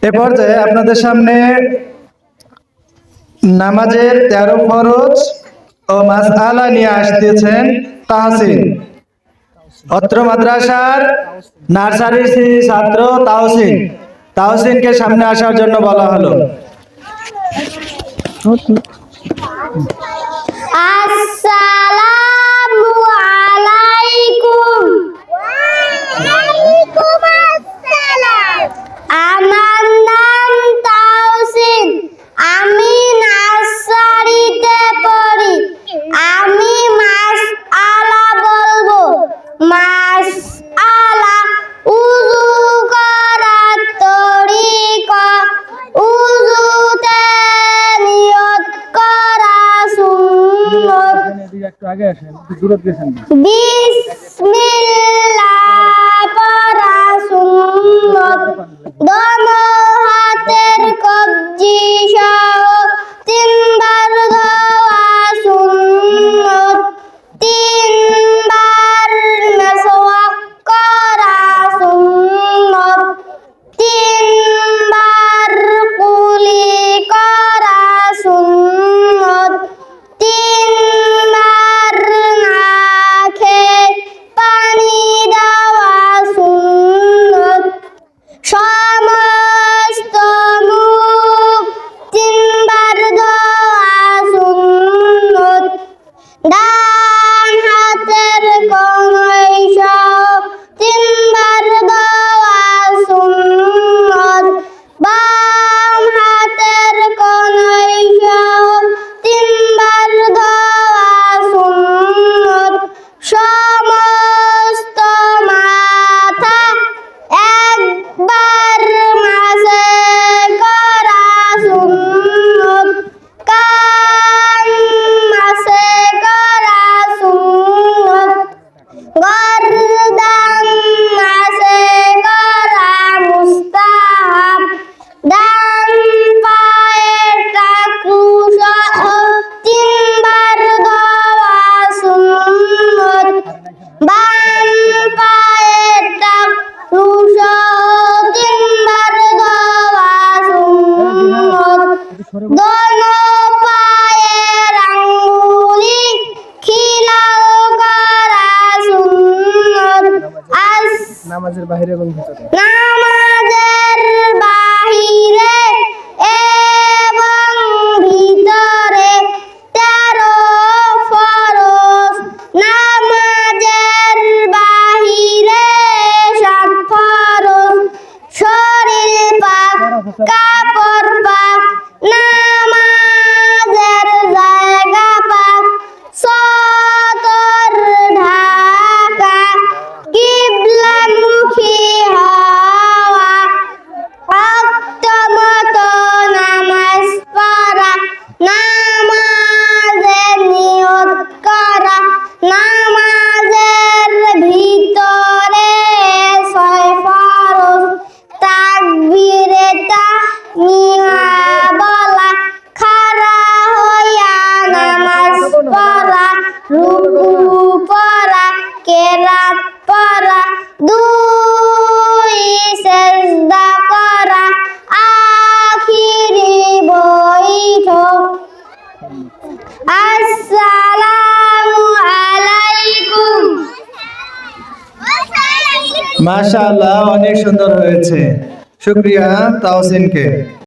এ পর্যায়ে আপনাদের সামনে নামাজের 13 ফরজ ও মাসআলা নিয়ে আসতেছেন তাহসিন। অত্র মাদ্রাসার নার্সারির ছাত্র তাহসিনকে সামনে আসার জন্য বলা হলো। আসসালামু আলাইকুম। ওয়ালাইকুম আসসালাম। আমার নাম তাহসিন, আমি নার্সারিতে পড়ি। আমি মাসআলা বলবো। মাসআলা উযু করার তরিকা, উযুতে নিয়ত করা সুন্নাত। বিসমিল্লাহ পড়া সুন্নাত। দোনো হাতের কবজি সহ 3 বার ধোয়া সুন্নাত। 3 বার মিসওয়াক করা সুন্নাত। 3 বার কুলি করা সুন্নাত। 3 বার নাকে পানি দেওয়া সুন্নাত। সমস্ত মুখ 3 বার ধোয়া সুন্নাত। ডান হাতের কনুই সহ 3 বার ধোয়া সুন্নাত। বাম হাতের কনুই সহ 3 বার ধোয়া সুন্নাত। সমস্ত মাথা একবার মাসে করা সুন্নাত। কান মাসে করা সুন্নাত। গর্দান মাসে করা মুস্তাহাব। ডান পায়ের টাকনু সহ 3 বার ধোয়া সুন্নাত। বাম পায়ের টাকনু সহ 3 বার ধোয়া সুন্নাত। দোনো পায়ের আঙ্গুলি খিলাও করা সুন্নাত। নামাজের বাহিরে এবং ভিতরে নামাজের বাহিরে এবং ভিতরে 13 ফরজ। নামাজের বাহিরে 7 ফরজ। শরীর পাক, কাপড় পাক, নামাজের জায়গা পাক, সতর ঢাকা, কিবলামুখী হওয়া, ওয়াক্ত মতো নামাজ পড়া, নামাজে নিয়ত করা, নামাজের ভিতরে 6 ফরজ। তাকবীরে তাহমিয়া বলা, খাড়া হইয়া নামাজ পড়া, রুকু পড়া, কেরাত পড়া, 2 সিজদা করা, আখিরি বৈঠক। আসসালামু আলাইকুম। মাশাআল্লাহ, অনেক সুন্দর হয়েছে। শুকরিয়া তাহসিনকে।